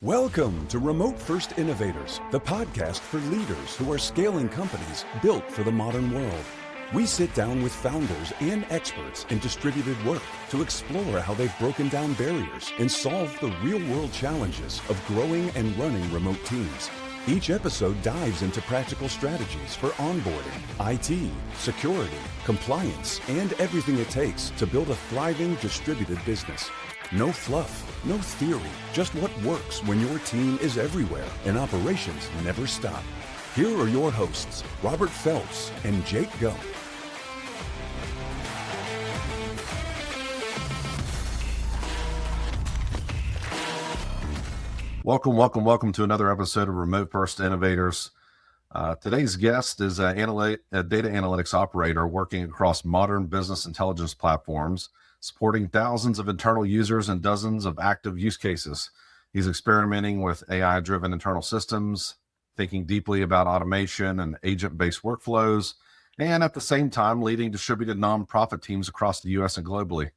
Welcome to Remote First Innovators, the podcast for leaders who are scaling companies built for the modern world. We sit down with founders and experts in distributed work to explore how they've broken down barriers and solved the real-world challenges of growing and running remote teams. Each episode dives into practical strategies for onboarding, IT, security, compliance, and everything it takes to build a thriving distributed business. No fluff, no theory, just what works when your team is everywhere and operations never stop. Here are your hosts, Robert Phelps and Jake Gum. Welcome to another episode of Remote First Innovators. Today's guest is a data analytics operator working across modern business intelligence platforms, supporting thousands of internal users and dozens of active use cases. He's experimenting with AI-driven internal systems, thinking deeply about automation and agent-based workflows, and at the same time leading distributed nonprofit teams across the U.S. and globally.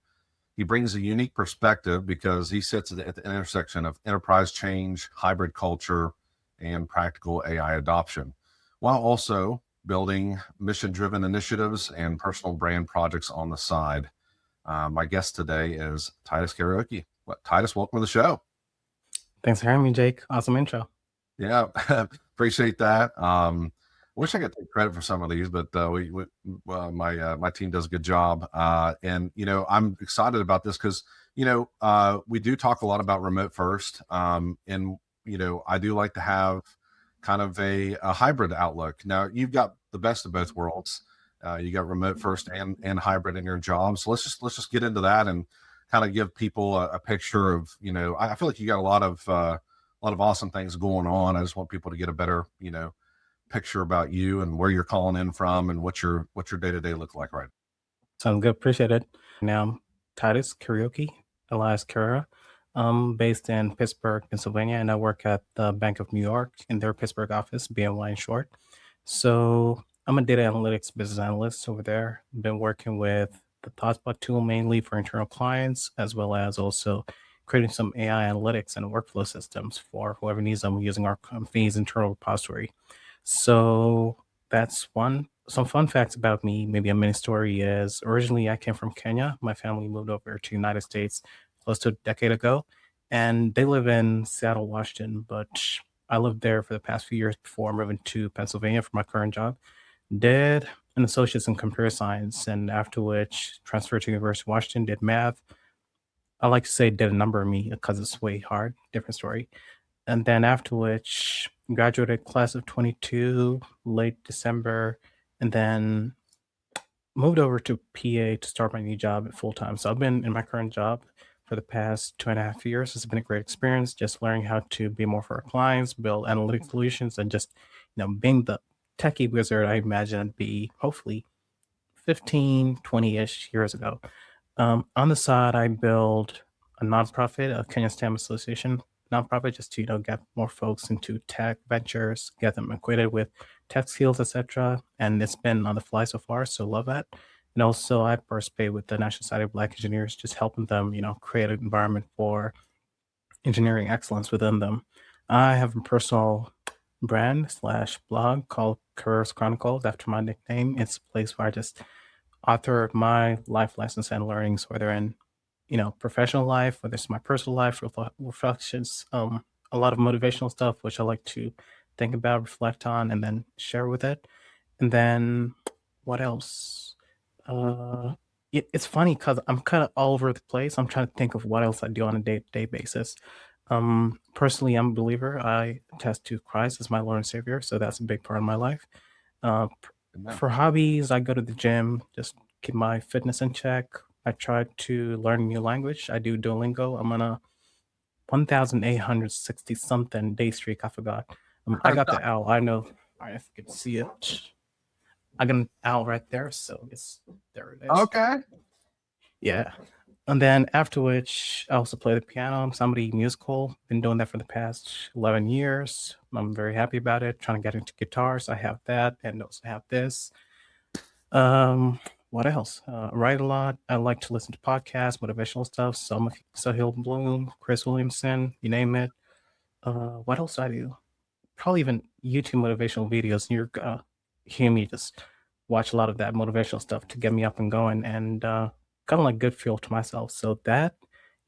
He brings a unique perspective because he sits at the intersection of enterprise change, hybrid culture, and practical AI adoption, while also building mission-driven initiatives and personal brand projects on the side. My guest today is Titus Kariuki. Titus, welcome to the show. Thanks for having me, Jake. Awesome intro. Yeah, appreciate that. Wish I could take credit for some of these, but my team does a good job. And I'm excited about this because we do talk a lot about remote first, and I do like to have kind of a hybrid outlook. Now you've got the best of both worlds. You got remote first and hybrid in your job. So let's just get into that and kind of give people a picture of, I feel like you got a lot of awesome things going on. I just want people to get a better, picture about you and where you're calling in from and what your day-to-day look like, right? Sounds good. Appreciate it. Now, I'm Titus Kariuki, alias Carrera. I'm based in Pittsburgh, Pennsylvania, and I work at the Bank of New York in their Pittsburgh office, BNY in short. So I'm a data analytics business analyst over there. Been working with the ThoughtSpot tool mainly for internal clients, as well as also creating some AI analytics and workflow systems for whoever needs them using our company's internal repository. So that's one. Some fun facts about me, maybe a mini story is originally I came from Kenya. My family moved over to the United States close to a decade ago, and they live in Seattle, Washington, but I lived there for the past few years before moving to Pennsylvania for my current job. Did an associate's in computer science, and after which transferred to University of Washington, did math. I like to say did a number of me because it's way hard, different story. And then after which graduated class of 22, late December, and then moved over to PA to start my new job at full time. So I've been in my current job for the past 2.5 years. It's been a great experience, just learning how to be more for our clients, build analytic solutions, and just being the techie wizard I imagine I'd be hopefully 15, 20-ish years ago. On the side, I build a nonprofit, a Kenyan STEM Association nonprofit, just to get more folks into tech ventures, get them acquainted with tech skills, etc. And it's been on the fly so far, so love that. And also, I participate with the National Society of Black Engineers, just helping them, create an environment for engineering excellence within them. I have a personal brand / blog called Careers Chronicles after my nickname. It's a place where I just author my life lessons and learnings, whether in professional life, whether it's my personal life, reflections, a lot of motivational stuff, which I like to think about, reflect on, and then share with it. And then what else? It's funny because I'm kind of all over the place. I'm trying to think of what else I do on a day-to-day basis. Personally, I'm a believer. I attest to Christ as my Lord and Savior, so that's a big part of my life. For hobbies, I go to the gym, just keep my fitness in check. I try to learn a new language. I do Duolingo. I'm on a 1,860 something day streak. I forgot. I got the owl. I know. If you can see it, I got an owl right there. So there it is. Okay. Yeah. And then after which, I also play the piano. I'm somebody musical. Been doing that for the past 11 years. I'm very happy about it. Trying to get into guitars. I have that and also have this. What else? Write a lot. I like to listen to podcasts, motivational stuff. Sahil Bloom, Chris Williamson, you name it. What else do I do? Probably even YouTube motivational videos. You're gonna hear me just watch a lot of that motivational stuff to get me up and going and kind of like good fuel to myself. So that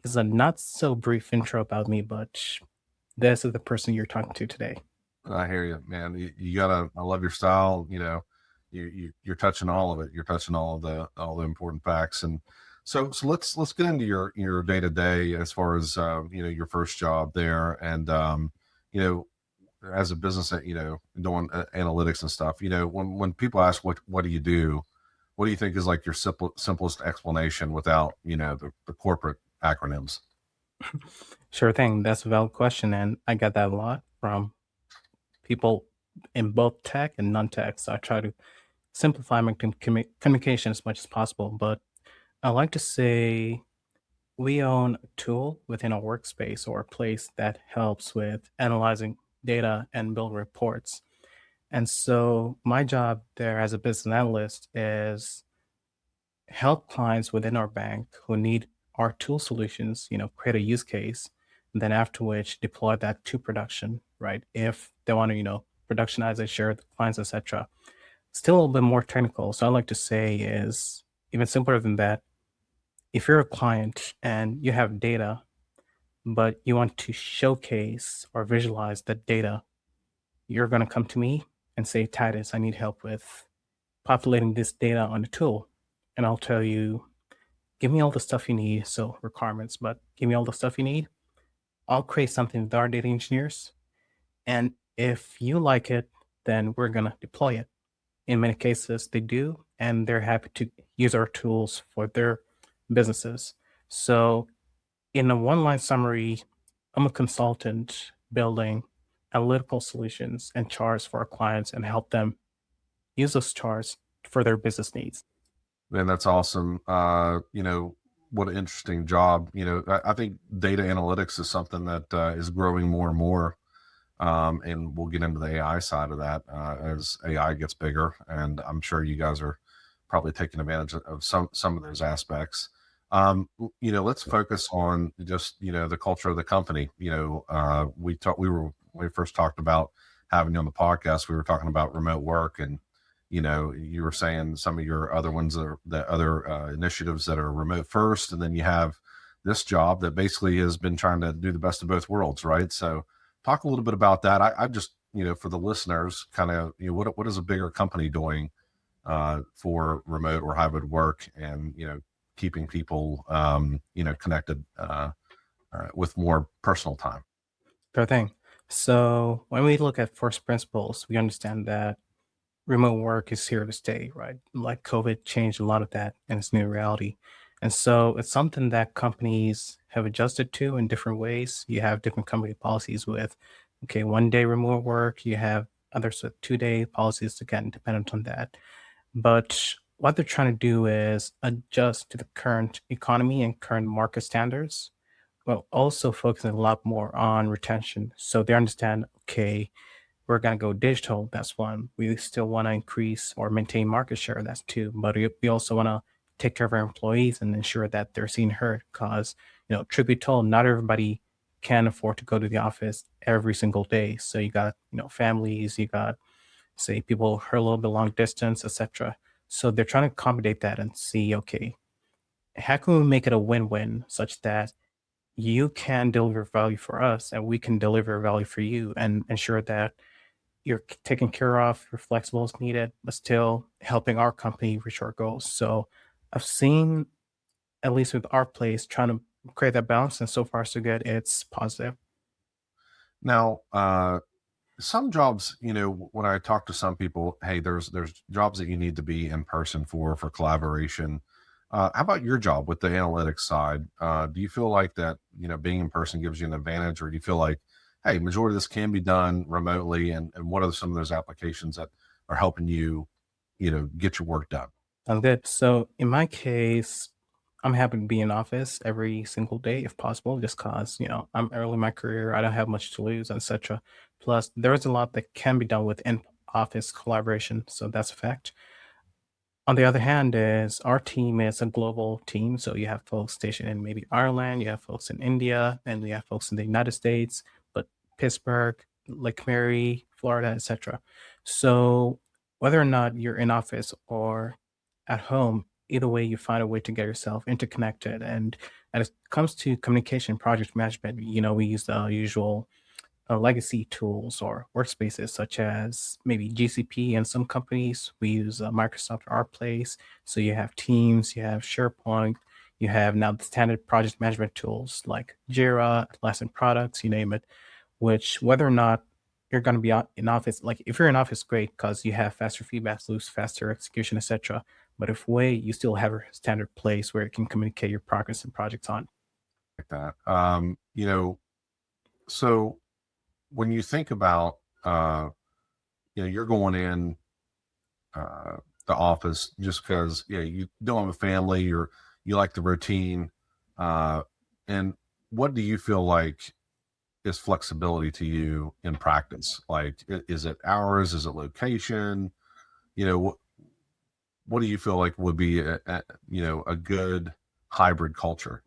is a not so brief intro about me, but this is the person you're talking to today. I hear you, man. You gotta. I love your style. You're touching all of it. You're touching all the important facts. And so let's get into your day to day as far as your first job there, and you know as a business that doing analytics and stuff. When people ask what do you do, what do you think is like your simplest explanation without the corporate acronyms? Sure thing. That's a valid question, and I get that a lot from people in both tech and non-tech. So I try to simplify my communication as much as possible. But I like to say we own a tool within our workspace or a place that helps with analyzing data and build reports. And so my job there as a business analyst is help clients within our bank who need our tool solutions, create a use case, and then after which deploy that to production, right? If they want to, productionize it, share it with clients, etc. Still a little bit more technical. So I like to say is even simpler than that. If you're a client and you have data, but you want to showcase or visualize that data, you're going to come to me and say, Titus, I need help with populating this data on the tool. And I'll tell you, give me all the stuff you need. So requirements, but give me all the stuff you need. I'll create something with our data engineers. And if you like it, then we're going to deploy it. In many cases, they do, and they're happy to use our tools for their businesses. So, in a one line summary, I'm a consultant building analytical solutions and charts for our clients and help them use those charts for their business needs. Man, that's awesome. What an interesting job. I think data analytics is something that is growing more and more. And we'll get into the AI side of that as AI gets bigger. And I'm sure you guys are probably taking advantage of some of those aspects. Let's focus on just, the culture of the company. When we first talked about having you on the podcast, we were talking about remote work, and you were saying some of your other ones are the other initiatives that are remote first, and then you have this job that basically has been trying to do the best of both worlds, right? So talk a little bit about that. I just, for the listeners, kind of, what is a bigger company doing for remote or hybrid work, and keeping people connected with more personal time. Sure thing. So, when we look at first principles, we understand that remote work is here to stay, right? Like COVID changed a lot of that and it's new reality. And so it's something that companies have adjusted to in different ways. You have different company policies with, okay, 1 day remote work, you have others with 2 day policies, again, dependent on that. But what they're trying to do is adjust to the current economy and current market standards, while also focusing a lot more on retention. So they understand, okay, we're going to go digital. That's one. We still want to increase or maintain market share. That's two. But we also want to take care of our employees and ensure that they're seen heard. Because, truth be told, not everybody can afford to go to the office every single day. So you got, families, you got, say, people who are a little bit long distance, etc. So they're trying to accommodate that and see, okay, how can we make it a win-win such that you can deliver value for us and we can deliver value for you and ensure that you're taken care of, you're flexible as needed, but still helping our company reach our goals. So I've seen, at least with our place, trying to create that balance, and so far so good. It's positive. Now, some jobs, when I talk to some people, hey, there's jobs that you need to be in person for collaboration. How about your job with the analytics side? Do you feel like that, being in person gives you an advantage, or do you feel like, hey, majority of this can be done remotely, and what are some of those applications that are helping you, get your work done? Sounds good. So in my case, I'm happy to be in office every single day if possible, just cause, I'm early in my career, I don't have much to lose, etc. Plus, there's a lot that can be done with in-office collaboration, so that's a fact. On the other hand, is our team is a global team, so you have folks stationed in maybe Ireland, you have folks in India, and we have folks in the United States. But Pittsburgh, Lake Mary, Florida, etc. So whether or not you're in office or at home, either way, you find a way to get yourself interconnected. And as it comes to communication, project management, we use the usual legacy tools or workspaces such as maybe GCP. And some companies we use Microsoft Workplace. So you have Teams, you have SharePoint, you have now the standard project management tools like Jira, Atlassian Products, you name it. Which whether or not you're going to be in office, like if you're in office, great because you have faster feedback loops, faster execution, etc. But if way you still have a standard place where you can communicate your progress and projects on. Like that. So when you think about, you're going in the office just because, you don't have a family, you like the routine. And what do you feel like is flexibility to you in practice? Like, is it hours? Is it location? What do you feel like would be a good hybrid culture?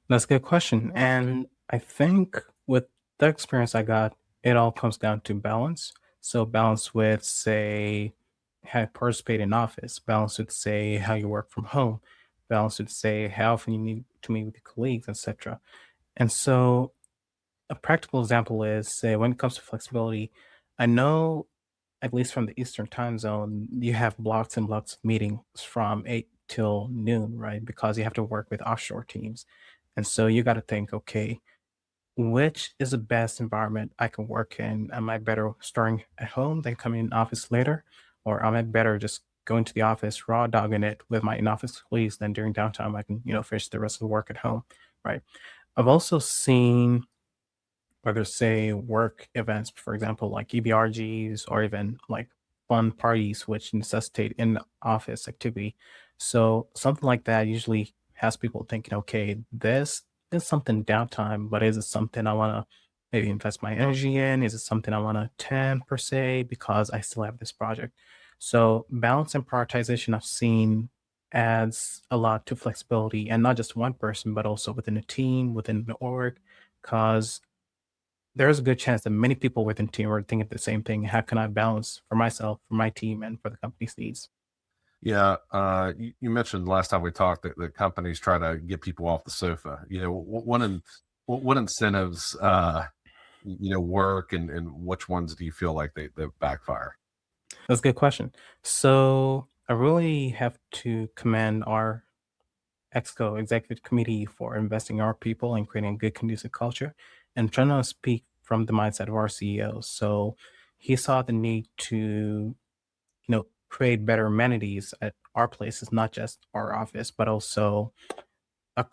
That's a good question. And I think with the experience I got, it all comes down to balance. So balance with, say, how you participate in office, balance with, say, how you work from home, balance with, say, how often you need to meet with your colleagues, etc. And so a practical example is, say, when it comes to flexibility, I know at least from the Eastern time zone, you have blocks and blocks of meetings from 8 till noon, right? Because you have to work with offshore teams. And so you got to think, okay, which is the best environment I can work in? Am I better starting at home than coming in office later? Or am I better just going to the office, raw dogging it with my in-office colleagues, then during downtime I can, finish the rest of the work at home, right? I've also seen whether say work events, for example, like EBRGs or even like fun parties, which necessitate in office activity. So something like that usually has people thinking, okay, this is something downtime, but is it something I want to maybe invest my energy in? Is it something I want to attend per se because I still have this project? So balance and prioritization I've seen adds a lot to flexibility and not just one person, but also within a team, within the org, because there's a good chance that many people within team are thinking the same thing. How can I balance for myself, for my team, and for the company's needs? Yeah, you mentioned last time we talked that companies try to get people off the sofa. What incentives work, and which ones do you feel like they backfire? That's a good question. So I really have to commend our EXCO executive committee for investing in our people and creating a good conducive culture and trying to speak from the mindset of our CEO. So he saw the need to create better amenities at our places, not just our office, but also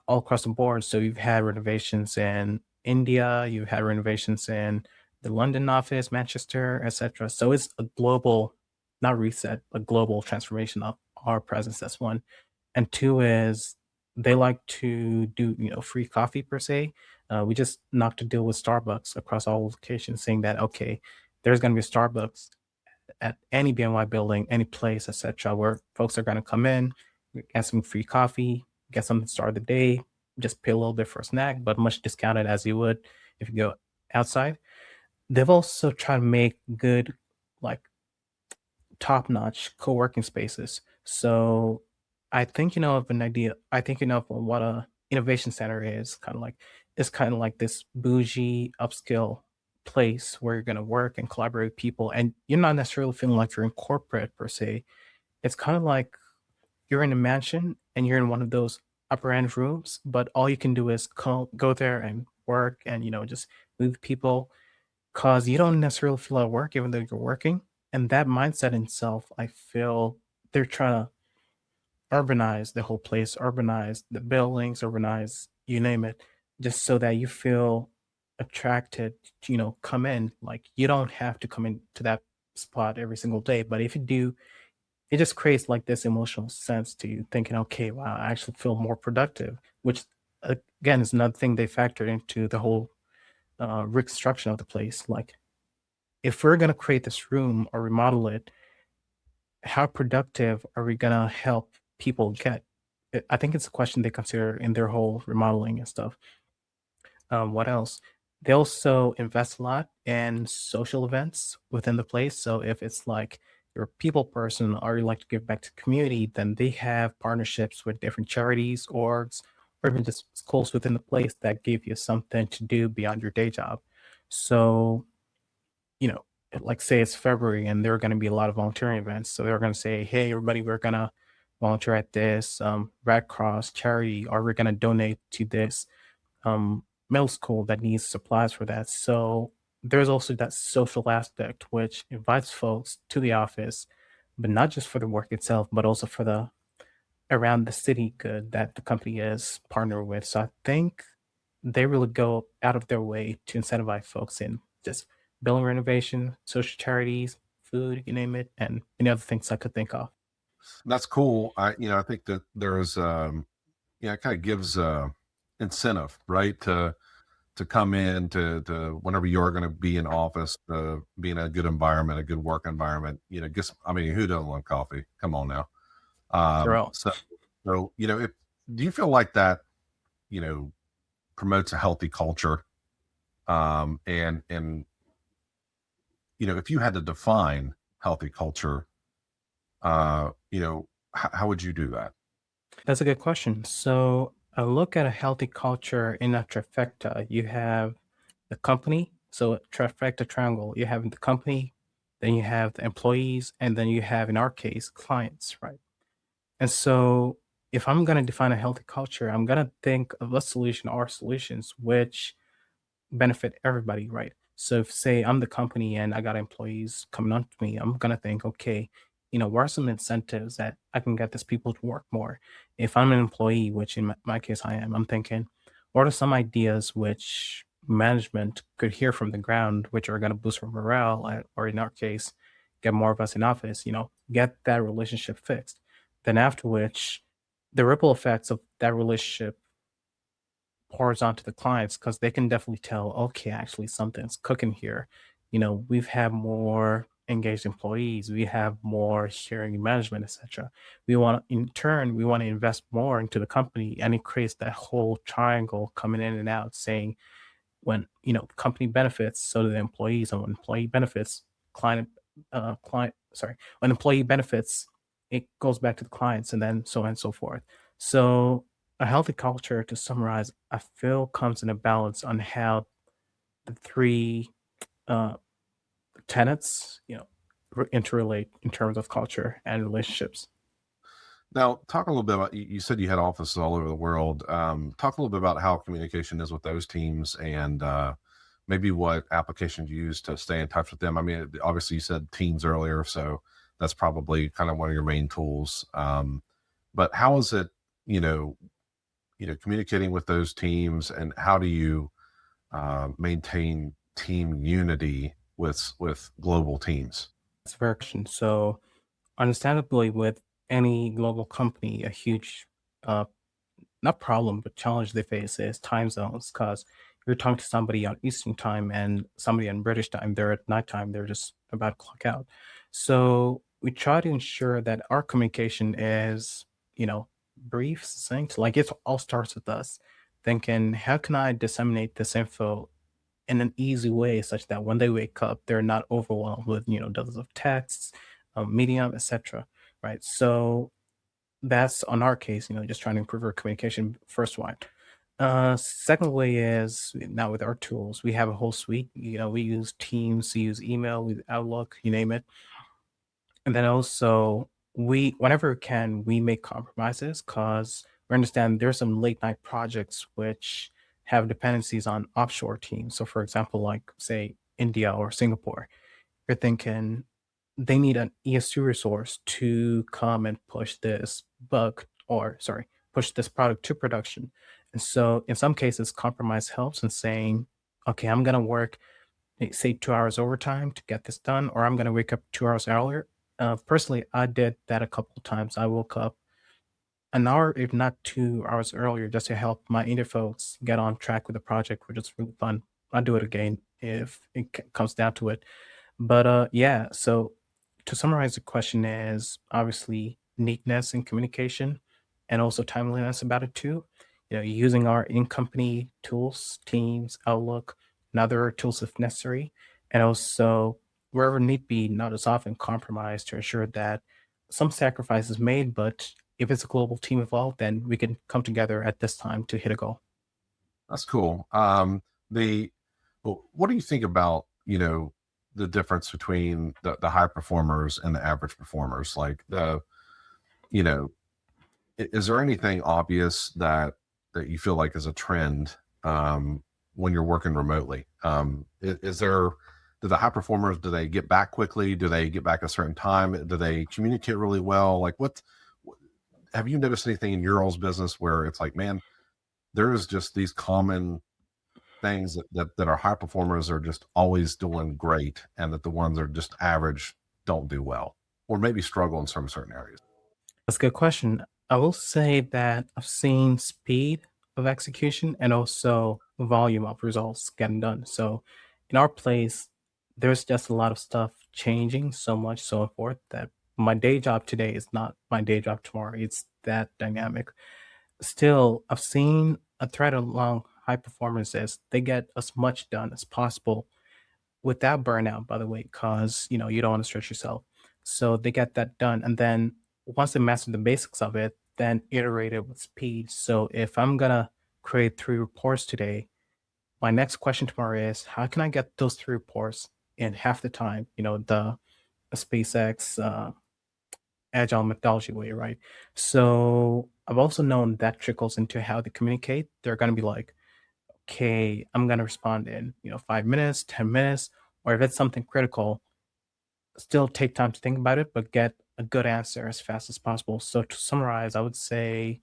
all across the board. So you've had renovations in India, you've had renovations in the London office, Manchester, etc. So it's a global, not reset, a global transformation of our presence. That's one. And two is they like to do free coffee per se. We just knocked a deal with Starbucks across all locations, saying that okay, there's going to be a Starbucks at any BNY building, any place, etc., where folks are going to come in, get some free coffee, get something to start the day, just pay a little bit for a snack, but much discounted as you would if you go outside. They've also tried to make good, like top-notch co-working spaces. So I think of an idea. I think of what a innovation center is. Kind of like it's kind of like this bougie upscale place where you're going to work and collaborate with people, and you're not necessarily feeling like you're in corporate per se. It's kind of like you're in a mansion and you're in one of those upper end rooms, but all you can do is go there and work and just move people because you don't necessarily feel at work even though you're working. And that mindset in itself, I feel they're trying to urbanize the whole place, urbanize the buildings, urbanize you name it, just so that you feel attracted to, come in. Like you don't have to come into that spot every single day. But if you do, it just creates like this emotional sense to you thinking, okay, wow, I actually feel more productive, which again is another thing they factored into the whole reconstruction of the place. Like if we're going to create this room or remodel it, how productive are we going to help people get? I think it's a question they consider in their whole remodeling and stuff. What else? They also invest a lot in social events within the place. So if it's like you're a people person or you like to give back to the community, then they have partnerships with different charities, orgs, or even just schools within the place that give you something to do beyond your day job. So, you know, like say it's February and there are going to be a lot of volunteering events. So they're going to say, hey, everybody, we're going to volunteer at this Red Cross charity, or we're going to donate to this middle school that needs supplies for that. So there's also that social aspect which invites folks to the office, but not just for the work itself, but also for the around the city good that the company is partnered with. So I think they really go out of their way to incentivize folks in just building renovation, social charities, food, you name it, and any other things I could think of. That's cool. I think that there's, it kind of gives incentive, right, to come in to whenever you're going to be in office, to be in a good environment, a good work environment. Guess I mean, who doesn't love coffee? Come on now. They're all. If do you feel like that, you know, promotes a healthy culture? And if you had to define healthy culture, how would you do that? That's a good question. So I look at a healthy culture in a trifecta. You have the company, so a trifecta triangle. You have the company, then you have the employees, and then you have, in our case, clients, right? And so if I'm going to define a healthy culture, I'm going to think of a solution or solutions which benefit everybody, right? So if say I'm the company and I got employees coming on to me, I'm gonna think, okay, what are some incentives that I can get these people to work more? If I'm an employee, which in my case I am, I'm thinking, what are some ideas which management could hear from the ground, which are gonna boost our morale, or in our case, get more of us in office, get that relationship fixed. Then after which the ripple effects of that relationship pours onto the clients because they can definitely tell, okay, actually something's cooking here. We've had more engaged employees, we have more sharing management, etc. We want to invest more into the company, and it creates that whole triangle coming in and out saying when company benefits, so do the employees, and when employee benefits, client client sorry, when employee benefits, it goes back to the clients, and then so on and so forth. So a healthy culture, to summarize, I feel comes in a balance on how the three uh, tenets, interrelate in terms of culture and relationships. Now, talk a little bit about, you said you had offices all over the world. Talk a little bit about how communication is with those teams, and maybe what applications you use to stay in touch with them. I mean, obviously you said Teams earlier, so that's probably kind of one of your main tools. But how is it, you know, communicating with those teams, and how do you maintain team unity with global teams? That's a fair question. So understandably, with any global company, a huge uh, not problem, but challenge they face is time zones. Because you're talking to somebody on Eastern time and somebody on British time, they're at nighttime, they're just about to clock out. So we try to ensure that our communication is, brief, succinct. Like it all starts with us thinking, how can I disseminate this info in an easy way such that when they wake up, they're not overwhelmed with, dozens of texts, medium, etc. Right. So that's on our case, just trying to improve our communication, first one. Second way is now with our tools, we have a whole suite. We use Teams, we use email, we use Outlook, you name it. And then also whenever we can, we make compromises because we understand there's some late night projects which have dependencies on offshore teams. So for example, like say India or Singapore, you're thinking they need an ES2 resource to come and push this bug, or sorry, push this product to production. And so in some cases, compromise helps in saying, okay, I'm going to work, say 2 hours overtime to get this done, or I'm going to wake up 2 hours earlier. Personally, I did that a couple of times. I woke up an hour, if not 2 hours earlier, just to help my India folks get on track with the project, which is really fun. I'll do it again if it comes down to it. But yeah, so to summarize, the question is obviously neatness in communication and also timeliness about it too. Using our in-company tools, Teams, Outlook, and other tools if necessary. And also, wherever need be, not as often compromise to ensure that some sacrifice is made, but if it's a global team involved, then we can come together at this time to hit a goal. That's cool. The what do you think about, the difference between the high performers and the average performers? Like you know, is there anything obvious that you feel like is a trend when you're working remotely? Is there, do the high performers, do they get back quickly? Do they get back at a certain time? Do they communicate really well? Like have you noticed anything in your all's business where it's like, man, there's just these common things that our high performers are just always doing great, and that the ones that are just average don't do well, or maybe struggle in some certain areas? That's a good question. I will say that I've seen speed of execution and also volume of results getting done. So in our place, there's just a lot of stuff changing so much, so forth that my day job today is not my day job tomorrow. It's that dynamic. Still, I've seen a thread along high performance is they get as much done as possible without burnout, by the way, because you don't want to stretch yourself. So they get that done, and then once they master the basics of it, then iterate it with speed. So if I'm gonna create 3 reports today, my next question tomorrow is how can I get those 3 reports in half the time? The SpaceX agile methodology way, right? So I've also known that trickles into how they communicate. They're gonna be like, okay, I'm gonna respond in 5 minutes, 10 minutes, or if it's something critical, still take time to think about it, but get a good answer as fast as possible. So to summarize, I would say,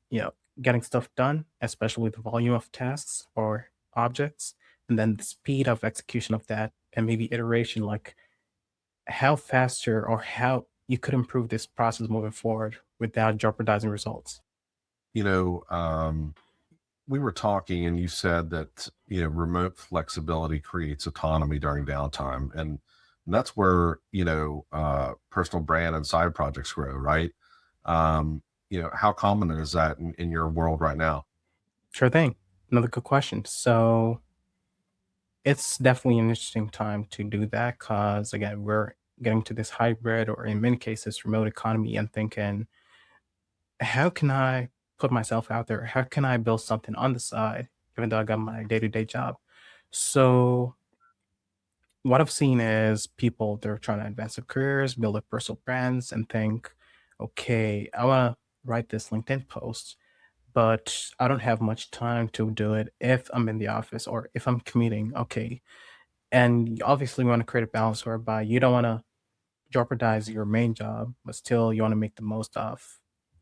you know, getting stuff done, especially with the volume of tasks or objects, and then the speed of execution of that, and maybe iteration, like how faster or how you could improve this process moving forward without jeopardizing results. You know, we were talking and you said that, remote flexibility creates autonomy during downtime. And that's where, personal brand and side projects grow, right? How common is that in your world right now? Sure thing. Another good question. So it's definitely an interesting time to do that because again, we're getting to this hybrid or in many cases remote economy and thinking, how can I put myself out there? How can I build something on the side, even though I got my day-to-day job? So what I've seen is people they're trying to advance their careers, build their personal brands, and think, okay, I want to write this LinkedIn post, but I don't have much time to do it if I'm in the office or if I'm commuting. Okay, and you obviously want to create a balance whereby you don't want to jeopardize your main job, but still you want to make the most of,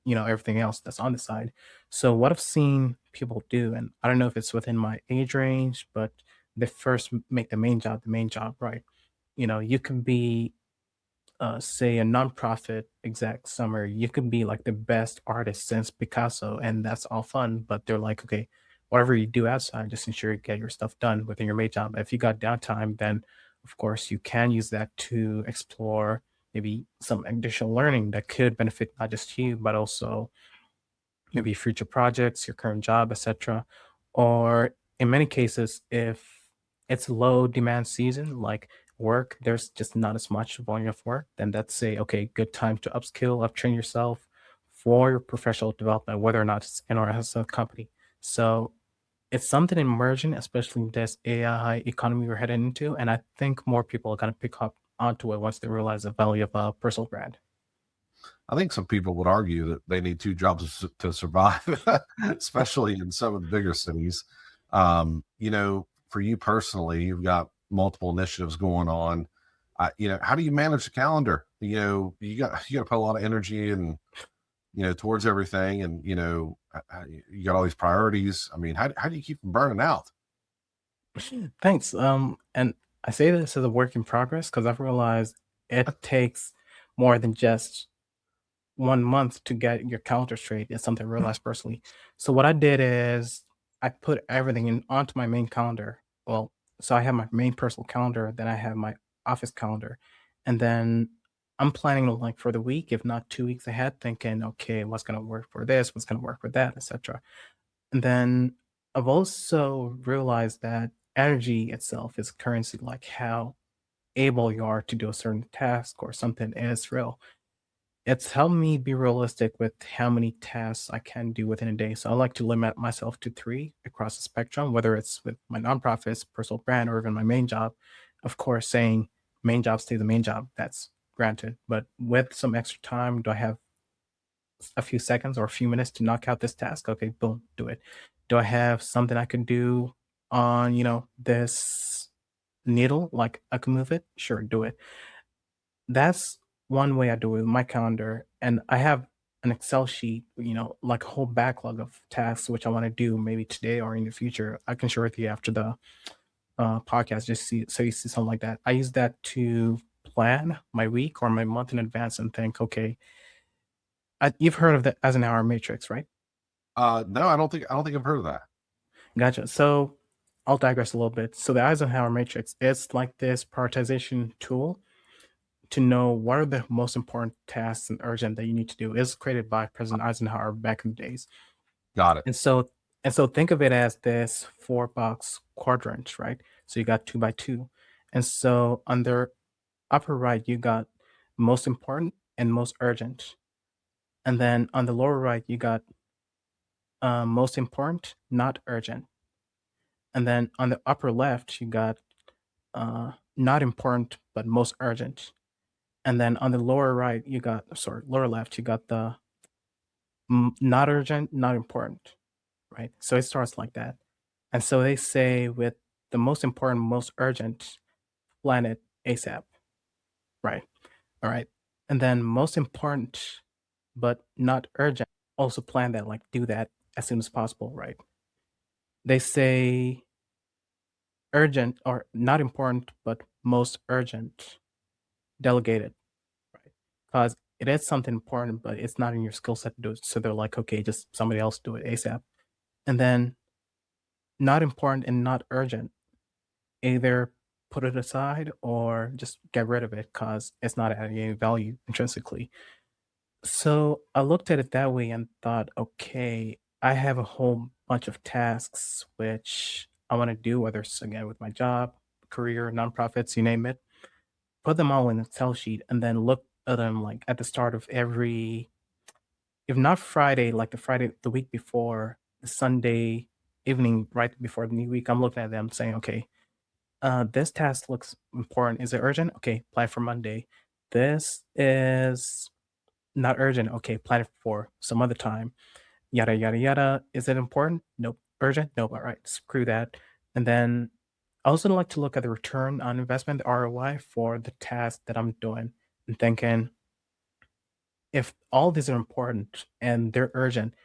everything else that's on the side. So what I've seen people do, and I don't know if it's within my age range, but they first make the main job, right? You can be say a nonprofit exec somewhere, you could be like the best artist since Picasso, and that's all fun. But they're like, okay, whatever you do outside, just ensure you get your stuff done within your main job. If you got downtime, then of course you can use that to explore maybe some additional learning that could benefit not just you, but also maybe future projects, your current job, etc. Or in many cases, if it's low demand season, like work, there's just not as much volume of work, then that's a okay, good time to upskill, uptrain yourself for your professional development, whether or not it's in or as a company. So it's something emerging, especially in this AI economy we're heading into. And I think more people are going to pick up onto it once they realize the value of a personal brand. I think some people would argue that they need two jobs to survive, especially in some of the bigger cities. For you personally, you've got multiple initiatives going on. How do you manage the calendar? You got to put a lot of energy and towards everything, and you got all these priorities. I mean, how do you keep from burning out? Thanks. And I say this as a work in progress because I've realized it takes more than just 1 month to get your calendar straight. It's something I realized personally. So what I did is I put everything in onto my main calendar. Well, so I have my main personal calendar, then I have my office calendar, and then I'm planning like for the week, if not 2 weeks ahead, thinking, okay, what's gonna work for this, what's gonna work for that, etc. And then I've also realized that energy itself is currency, like how able you are to do a certain task or something is real. It's helped me be realistic with how many tasks I can do within a day. So I like to limit myself to three across the spectrum, whether it's with my nonprofits, personal brand, or even my main job. Of course, saying main job stay the main job, that's granted. But with some extra time, do I have a few seconds or a few minutes to knock out this task? Okay, boom, do it. Do I have something I can do on, this needle? Like I can move it? Sure, do it. That's one way I do it with my calendar. And I have an Excel sheet, like a whole backlog of tasks which I want to do maybe today or in the future. I can share with you after the podcast, just so you see something like that. I use that to plan my week or my month in advance and think, okay, you've heard of the Eisenhower Matrix, right? No, I don't think I've heard of that. Gotcha. So I'll digress a little bit. So the Eisenhower Matrix is like this prioritization tool to know what are the most important tasks and urgent that you need to do. It's created by President Eisenhower back in the days. Got it. And so think of it as this 4-box quadrant, right? So you got 2 by 2. And so on the upper right, you got most important and most urgent. And then on the lower right, you got most important, not urgent. And then on the upper left, you got not important, but most urgent. And then on the lower right, lower left, you got the not urgent, not important, right? So it starts like that. And so they say with the most important, most urgent, plan it ASAP, right? All right. And then most important, but not urgent, also plan that, like do that as soon as possible, right? They say urgent or not important, but most urgent, delegate it, right? Because it is something important, but it's not in your skill set to do it. So they're like, okay, just somebody else do it ASAP. And then not important and not urgent, either put it aside or just get rid of it because it's not adding any value intrinsically. So I looked at it that way and thought, okay, I have a whole bunch of tasks which I want to do, whether it's again with my job, career, nonprofits, you name it. Put them all in an Excel sheet and then look at them like at the start of every, if not Friday, like the Friday the week before, the Sunday evening right before the new week. I'm looking at them saying, okay, this task looks important. Is it urgent? Okay, plan for Monday. This is not urgent. Okay, plan it for some other time. Yada yada yada. Is it important? Nope. Urgent? Nope. All right, screw that. And then I also like to look at the return on investment, the ROI for the task that I'm doing, and thinking if all these are important and they're urgent,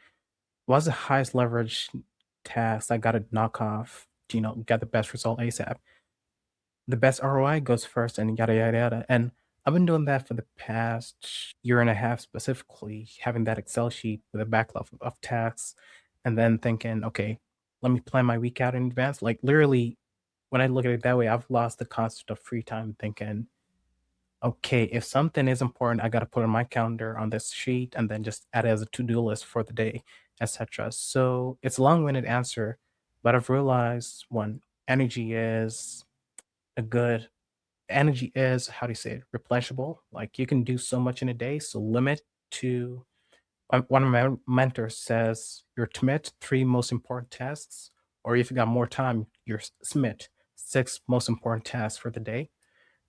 what's the highest leverage task I got to knock off to get the best result ASAP? The best ROI goes first and yada yada yada. And I've been doing that for the past year and a half specifically, having that Excel sheet with a backlog of tasks and then thinking, okay, let me plan my week out in advance. Like literally, when I look at it that way, I've lost the concept of free time thinking, okay, if something is important, I got to put on my calendar on this sheet and then just add it as a to-do list for the day, etc. So it's a long-winded answer, but I've realized one, energy is a good energy is, how do you say it, replenishable. Like you can do so much in a day, so limit to one of my mentors says you're commit 3 most important tasks, or if you got more time, you're submit 6 most important tasks for the day,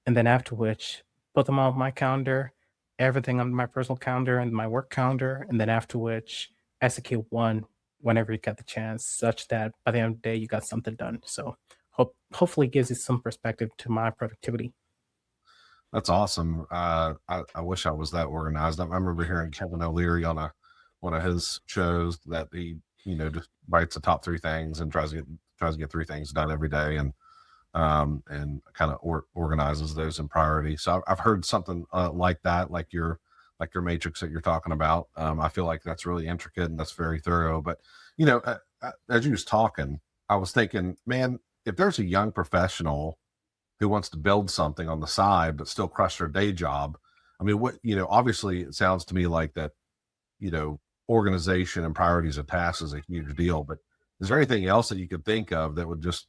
and then after which put them on my calendar, everything on my personal calendar and my work calendar, and then after which execute one whenever you get the chance, such that by the end of the day you got something done. So hopefully gives you some perspective to my productivity. That's awesome. I wish I was that organized. I remember hearing Kevin O'Leary on one of his shows that he, just writes the top 3 things and tries to get 3 things done every day, and kind of organizes those in priority. So I've heard something like that, like your matrix that you're talking about. I feel like that's really intricate and that's very thorough. But as you was talking, I was thinking, man, if there's a young professional who wants to build something on the side but still crush their day job, I mean, obviously it sounds to me like that, organization and priorities of tasks is a huge deal. But is there anything else that you could think of that would just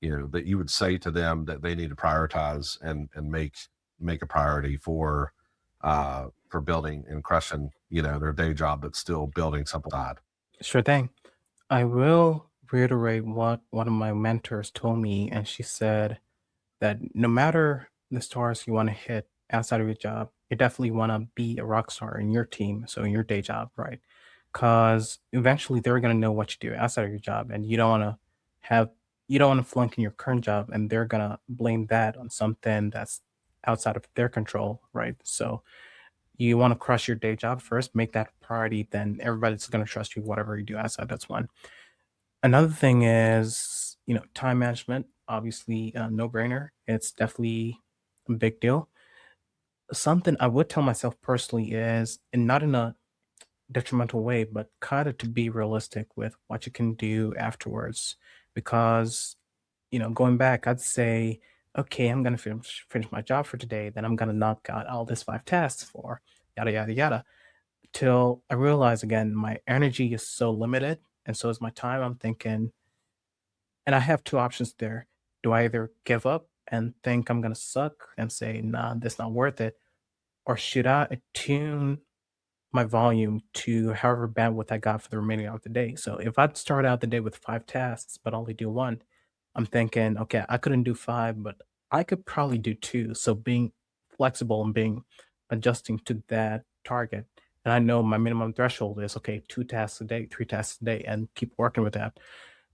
that you would say to them that they need to prioritize and make a priority for building and crushing, their day job, but still building something side? Sure thing. I will reiterate what one of my mentors told me, and she said that no matter the stars you want to hit outside of your job, you definitely want to be a rock star in your team, so in your day job, right? Because eventually they're going to know what you do outside of your job, and have you don't want to flunk in your current job, and they're going to blame that on something that's outside of their control, right? So you want to crush your day job first, make that a priority, then everybody's going to trust you, whatever you do outside. That's one. Another thing is, time management, obviously a no-brainer. It's definitely a big deal. Something I would tell myself personally is, and not in a detrimental way, but kind of to be realistic with what you can do afterwards. Because, going back, I'd say, okay, I'm gonna finish my job for today, then I'm gonna knock out all this 5 tasks for yada yada yada. Till I realize again, my energy is so limited, and so is my time. I'm thinking, and I have two options there. Do I either give up and think I'm gonna suck and say, nah, that's not worth it? Or should I attune my volume to however bandwidth I got for the remaining of the day? So if I'd start out the day with 5 tasks, but only do one, I'm thinking, okay, I couldn't do five, but I could probably do two. So being flexible and being adjusting to that target. And I know my minimum threshold is okay, 2 tasks a day, 3 tasks a day, and keep working with that.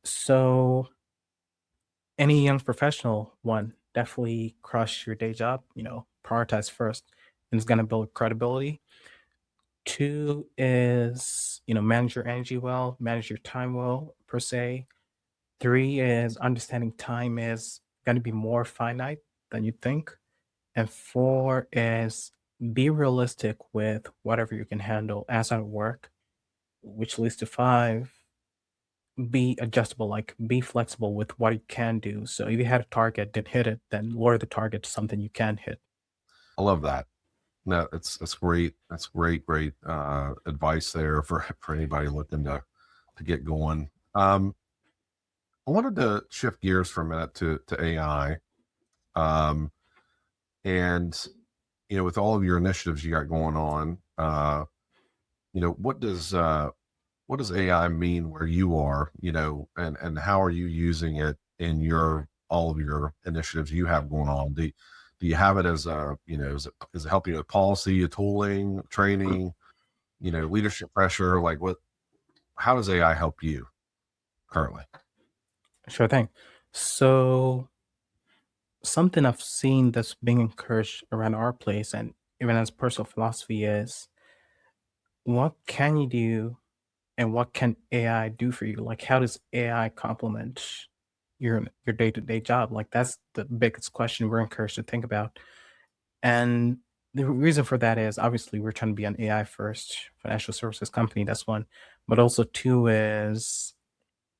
So any young professional, one, definitely crush your day job, prioritize first, and it's gonna build credibility. Two is, manage your energy well, manage your time well, per se. Three is understanding time is gonna be more finite than you think. And four is be realistic with whatever you can handle outside of work, which leads to five, be adjustable, like be flexible with what you can do. So if you had a target, didn't hit it, then lower the target to something you can hit. I love that. No, that's great. That's great advice there for anybody looking to get going. I wanted to shift gears for a minute to AI. Um, and with all of your initiatives you got going on, what does AI mean where you are, and how are you using it in your all of your initiatives you have going on? Do you have it as a, is it helping you with policy, tooling, training, leadership pressure? Like how does AI help you currently? Sure thing. So something I've seen that's being encouraged around our place and even as personal philosophy is what can you do and what can AI do for you? Like how does AI complement your day-to-day job? Like that's the biggest question we're encouraged to think about. And the reason for that is obviously we're trying to be an AI first financial services company. That's one. But also two is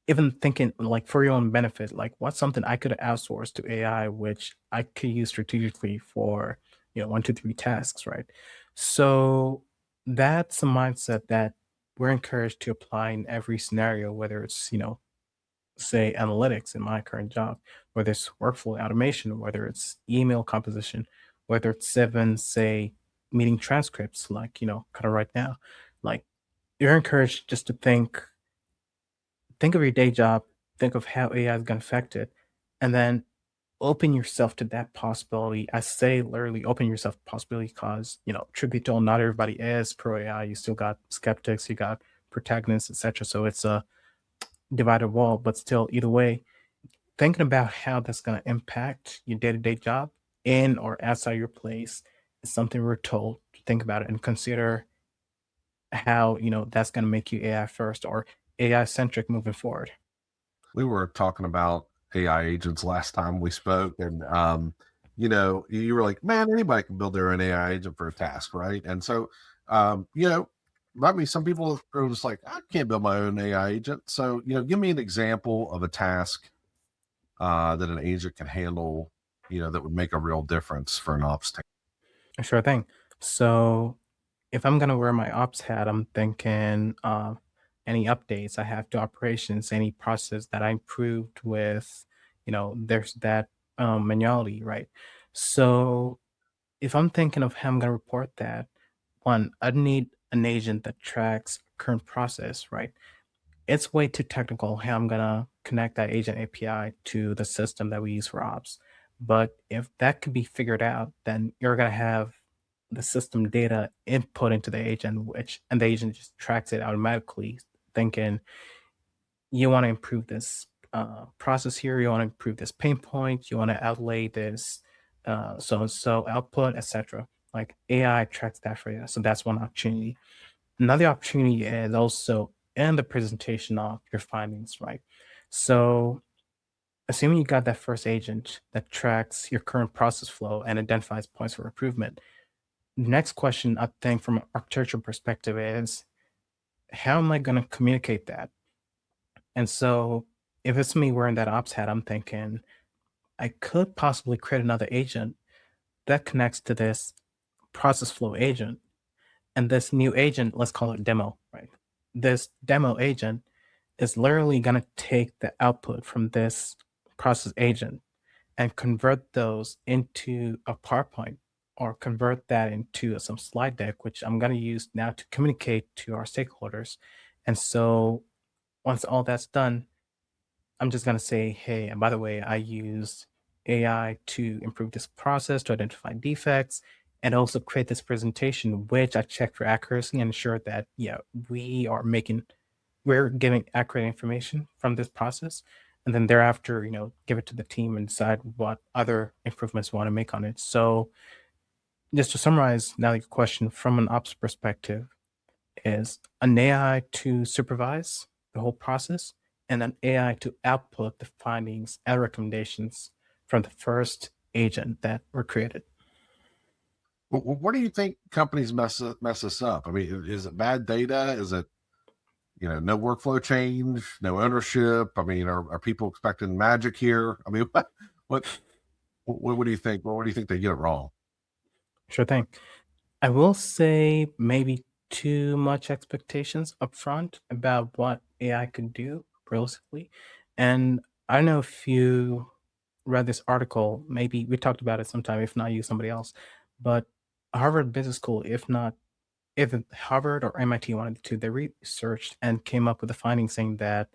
even thinking like for your own benefit, like what's something I could outsource to AI, which I could use strategically for, 1, 2, 3 tasks, right? So that's a mindset that we're encouraged to apply in every scenario, whether it's, say analytics in my current job, whether it's workflow automation, whether it's email composition, whether it's even say meeting transcripts, like, kind of right now. Like you're encouraged just to think of your day job, think of how AI is going to affect it, and then open yourself to that possibility. I say literally open yourself to possibility because, truth be told, not everybody is pro AI. You still got skeptics, you got protagonists, etc. So it's a divided wall, but still, either way, thinking about how that's going to impact your day to day job in or outside your place is something we're told to think about it and consider how, that's going to make you AI first or AI centric moving forward. We were talking about AI agents last time we spoke, and you were like, "Man, anybody can build their own AI agent for a task, right?" And so, I mean, some people are just like, "I can't build my own AI agent." So, give me an example of a task that an agent can handle, that would make a real difference for an ops team. Sure thing. So if I'm gonna wear my ops hat, I'm thinking any updates I have to operations, any process that I improved with, there's that manuality, right? So if I'm thinking of how I'm going to report that, one, I'd need an agent that tracks current process, right? It's way too technical how I'm gonna connect that agent API to the system that we use for ops. But if that could be figured out, then you're gonna have the system data input into the agent, and the agent just tracks it automatically, thinking you want to improve this process here, you want to improve this pain point, you want to outlay this so and so output, etc. Like AI tracks that for you. So that's one opportunity. Another opportunity is also in the presentation of your findings, right? So, assuming you got that first agent that tracks your current process flow and identifies points for improvement, the next question I think from an architectural perspective is how am I going to communicate that? And so, if it's me wearing that ops hat, I'm thinking I could possibly create another agent that connects to this process flow agent. And this new agent, let's call it demo, right? This demo agent is literally going to take the output from this process agent and convert those into a PowerPoint or convert that into some slide deck, which I'm going to use now to communicate to our stakeholders. And so once all that's done, I'm just going to say, hey, and by the way, I used AI to improve this process to identify defects and also create this presentation, which I checked for accuracy and ensured that, yeah, we're giving accurate information from this process. And then thereafter, give it to the team and decide what other improvements we want to make on it. So just to summarize now your question from an ops perspective is an AI to supervise the whole process and an AI to output the findings and recommendations from the first agent that were created. What do you think companies mess us up? I mean, is it bad data? Is it no workflow change, no ownership? I mean, are people expecting magic here? I mean, what what do you think? What do you think they get it wrong? Sure thing. I will say maybe too much expectations upfront about what AI could do realistically. And I don't know if you read this article, maybe we talked about it sometime, if not you, somebody else, but Harvard Business School, if Harvard or MIT wanted to, they researched and came up with a finding saying that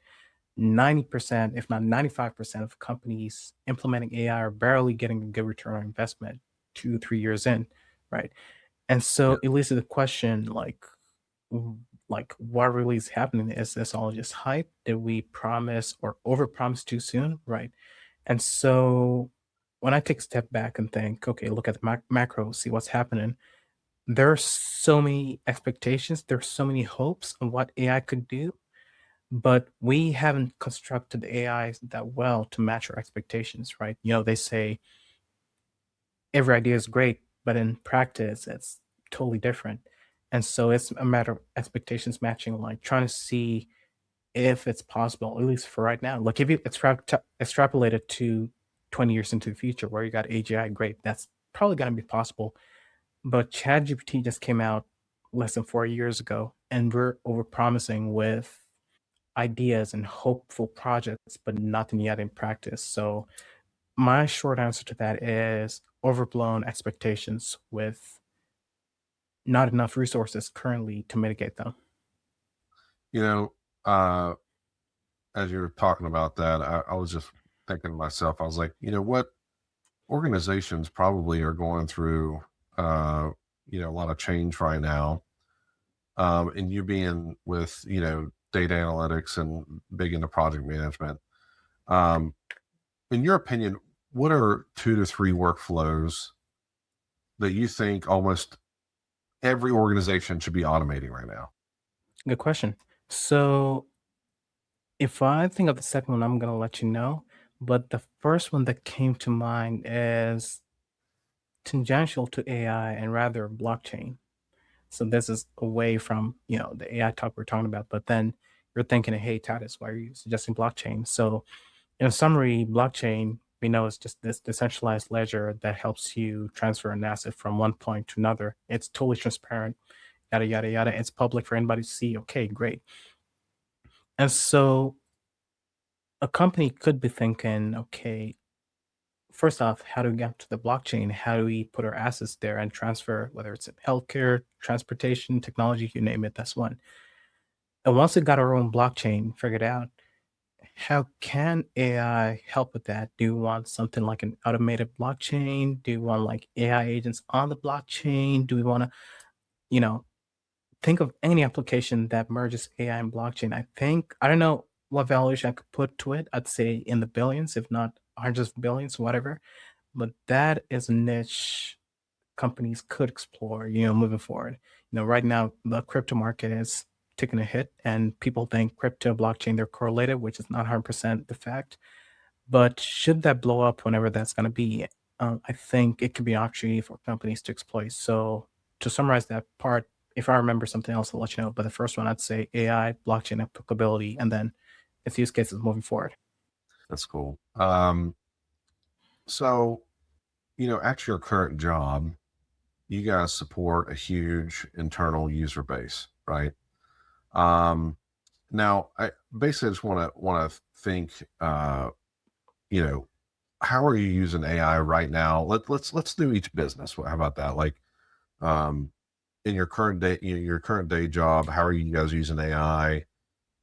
90%, if not 95% of companies implementing AI are barely getting a good return on investment 2, 3 years in, right? And Yeah. so it leads to the question, like what really is happening? Is this all just hype? Did we promise or overpromise too soon, right? And so when I take a step back and think, okay, look at the macro, see what's happening. There are so many expectations. There's so many hopes on what AI could do, but we haven't constructed AI that well to match our expectations, right? They say every idea is great, but in practice, it's totally different. And so it's a matter of expectations matching, like trying to see if it's possible, at least for right now. Like if you extrapolate it to 20 years into the future where you got AGI, great, that's probably going to be possible. But ChatGPT just came out less than 4 years ago, and we're overpromising with ideas and hopeful projects, but nothing yet in practice. So my short answer to that is overblown expectations with not enough resources currently to mitigate them. You know, uh, as you were talking about that, I was just thinking to myself, I was like, what organizations probably are going through, a lot of change right now. And you being with, data analytics and big into project management. Um, in your opinion, what are 2 to 3 workflows that you think almost every organization should be automating right now? Good question. So if I think of the second one, I'm going to let you know. But the first one that came to mind is tangential to AI and rather blockchain. So this is away from, the AI talk we're talking about, but then you're thinking, hey, Titus, why are you suggesting blockchain? So in summary, blockchain, we know is just this decentralized ledger that helps you transfer an asset from one point to another. It's totally transparent, yada, yada, yada. It's public for anybody to see. Okay, great. And so a company could be thinking, okay, first off, how do we get to the blockchain? How do we put our assets there and transfer, whether it's in healthcare, transportation, technology, you name it, that's one. And once we got our own blockchain figured out, how can AI help with that? Do you want something like an automated blockchain? Do you want like AI agents on the blockchain? Do we want to, you know, think of any application that merges AI and blockchain? I don't know what valuation I could put to it. I'd say in the billions, if not hundreds of billions, whatever. But that is a niche companies could explore, moving forward. Right now the crypto market is taking a hit and people think crypto blockchain they're correlated, which is not 100% the fact. But should that blow up whenever that's going to be, I think it could be an opportunity for companies to exploit. So to summarize that part, if I remember something else, I'll let you know. But the first one, I'd say AI, blockchain applicability, and then its use cases moving forward. That's cool. So, at your current job, you guys support a huge internal user base, right? Um, Now, I basically just want to think, you know, how are you using AI right now? Let's do each business. How about that? Like, um, in your current day job, how are you guys using AI?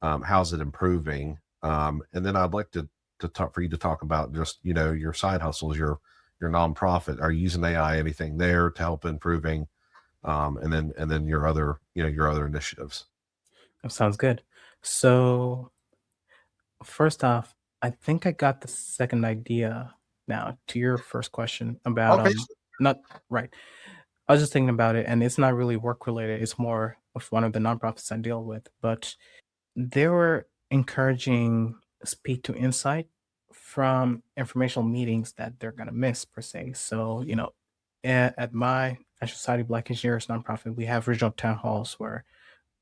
How's it improving? And then I'd like to talk for you to talk about just your side hustles, your nonprofit. Are you using AI anything there to help improving? And then your other initiatives. That sounds good. So first off, I think I got the second idea now to your first question about Okay. not right. I was just thinking about it and it's not really work related. It's more of one of the nonprofits I deal with, but they were encouraging speed to insight from informational meetings that they're gonna miss per se. So, at my National Society of Black Engineers nonprofit, we have regional town halls where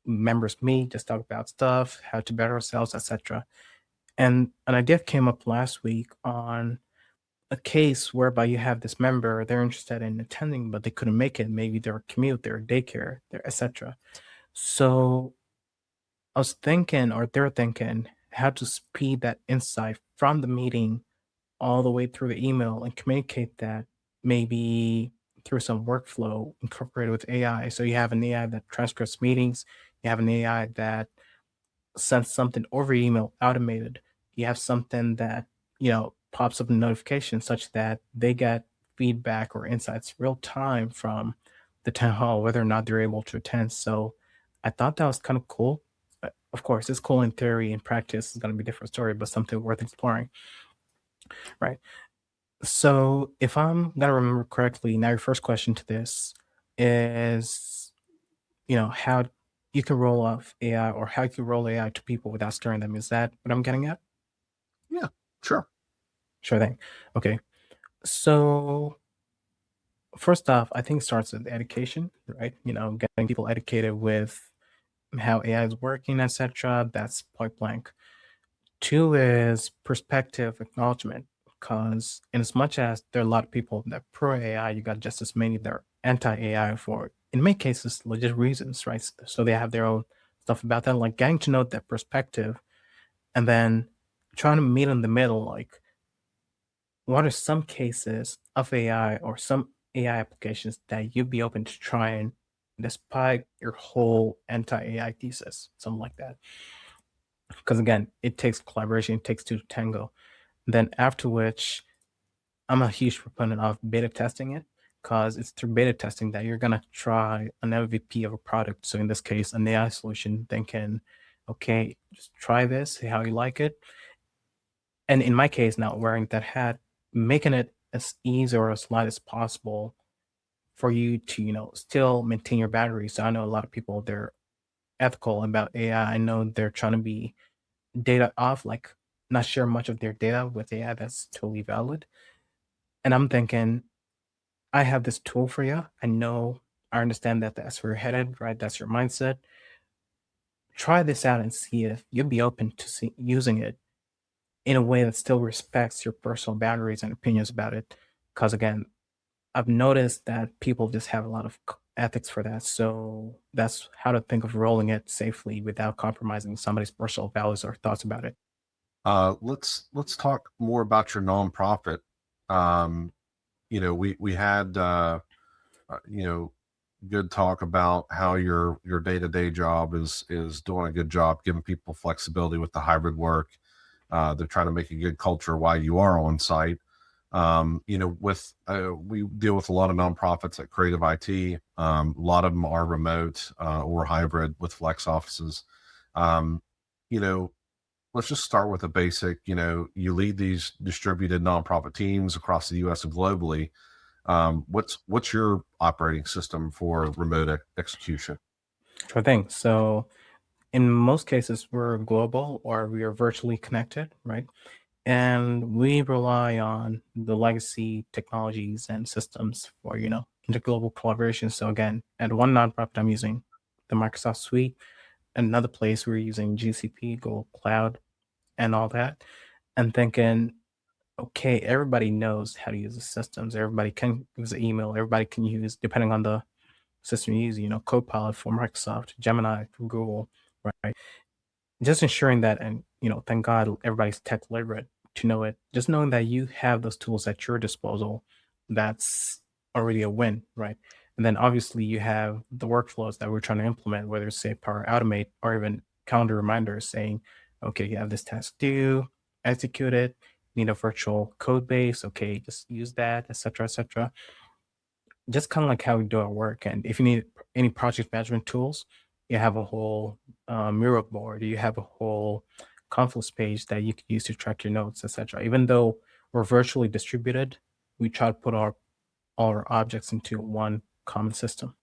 members meet, just talk about stuff, how to better ourselves, etc. And an idea came up last week on a case whereby you have this member, they're interested in attending, but they couldn't make it. Maybe their commute, their daycare, their etc. So I was thinking, or they're thinking, how to speed that insight from the meeting all the way through the email and communicate that maybe through some workflow incorporated with AI. So you have an AI that transcribes meetings, you have an AI that send something over email automated. You have something that, pops up in notification such that they get feedback or insights real time from the town hall, whether or not they're able to attend. So I thought that was kind of cool. Of course, it's cool in theory. In practice, it's going to be a different story, but something worth exploring, right? So if I'm going to remember correctly, now your first question to this is, how you can roll off AI or how you can roll AI to people without scaring them. Is that what I'm getting at? Yeah, sure. Sure thing. Okay. So first off, I think it starts with education, right? Getting people educated with how AI is working, etc. That's point blank. Two is perspective acknowledgement, because in as much as there are a lot of people that pro AI, you got just as many that are anti AI for, in many cases, legit reasons, right? So they have their own stuff about that, like getting to know that perspective, and then trying to meet in the middle, like what are some cases of AI or some AI applications that you'd be open to trying despite your whole anti-AI thesis, something like that. Because again, it takes collaboration, it takes two to tango. Then after which, I'm a huge proponent of beta testing it because it's through beta testing that you're gonna try an MVP of a product. So in this case, an AI solution, thinking, okay, just try this, see how you like it. And in my case, now wearing that hat, making it as easy or as light as possible for you to, still maintain your battery. So I know a lot of people they're ethical about AI. I know they're trying to be data off, like not share much of their data with AI. That's totally valid. And I'm thinking, I have this tool for you. I understand that that's where you're headed, right? That's your mindset. Try this out and see if you'll be open to using it in a way that still respects your personal boundaries and opinions about it. Because again, I've noticed that people just have a lot of ethics for that. So that's how to think of rolling it safely without compromising somebody's personal values or thoughts about it. Let's talk more about your nonprofit. Um, we had you know good talk about how your day-to-day job is doing a good job giving people flexibility with the hybrid work. They're trying to make a good culture while you are on site. With we deal with a lot of nonprofits at Creative IT. A lot of them are remote or hybrid with flex offices. Um, you know, let's just start with a basic. You lead these distributed nonprofit teams across the U.S. and globally. What's your operating system for remote execution? Sure thing. So in most cases, we're global or we are virtually connected, right? And we rely on the legacy technologies and systems for, interglobal collaboration. So again, at one nonprofit, I'm using the Microsoft Suite. Another place we're using GCP, Google Cloud, and all that. And thinking, okay, everybody knows how to use the systems. Everybody can use the email. Everybody can use, depending on the system you use, Copilot for Microsoft, Gemini for Google, right? Just ensuring that, and thank God everybody's tech literate to know it. Just knowing that you have those tools at your disposal, that's already a win, right? And then obviously you have the workflows that we're trying to implement, whether it's say Power Automate or even calendar reminders saying, okay, you have this task due, execute it, need a virtual code base, okay, just use that, etc., etc. Just kind of like how we do our work. And if you need any project management tools, you have a whole Miro board, you have a whole Confluence page that you could use to track your notes, etc. Even though we're virtually distributed, we try to put all our objects into one common system.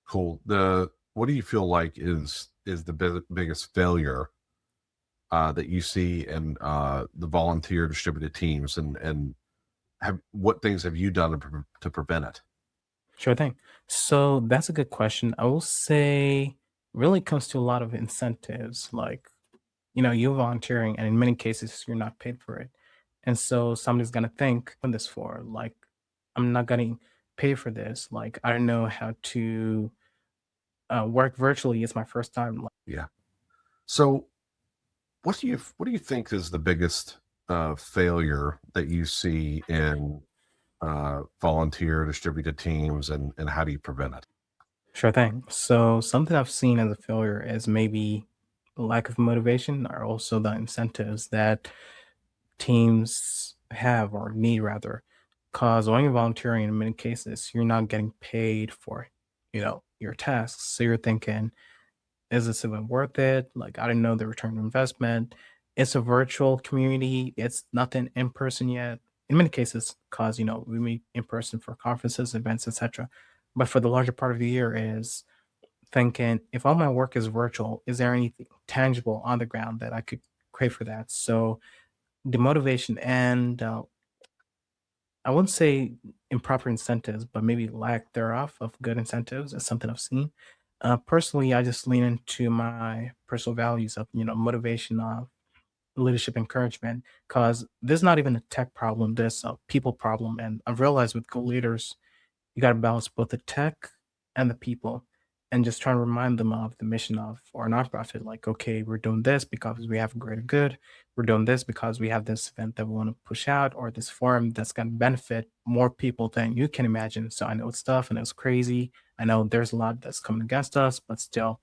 Cool. The What do you feel like is the biggest failure that you see in the volunteer distributed teams, and have what things have you done to prevent it? Sure thing. So that's a good question. I will say really comes to a lot of incentives, like you're volunteering, and in many cases, you're not paid for it. And so somebody's gonna think, "What this for? Like, I'm not getting paid for this. Like, I don't know how to work virtually. It's my first time." Yeah. So what do you think is the biggest failure that you see in volunteer distributed teams, and how do you prevent it? Sure thing. So something I've seen as a failure is maybe lack of motivation, or also the incentives that teams have or need rather. Because when you're volunteering, in many cases, you're not getting paid for, your tasks. So you're thinking, is this even worth it? Like, I don't know the return on investment. It's a virtual community. It's nothing in person yet. In many cases, because we meet in person for conferences, events, etc. But for the larger part of the year, is thinking, if all my work is virtual, is there anything tangible on the ground that I could create for that? So the motivation and I wouldn't say improper incentives, but maybe lack thereof of good incentives is something I've seen. Personally, I just lean into my personal values of motivation, of leadership encouragement, because there's not even a tech problem, there's a people problem, and I've realized with good leaders you got to balance both the tech and the people, and just try to remind them of the mission of our nonprofit. Like, okay, we're doing this because we have a greater good. We're doing this because we have this event that we want to push out, or this forum that's going to benefit more people than you can imagine. So I know it's tough and it's crazy. I know there's a lot that's coming against us, but still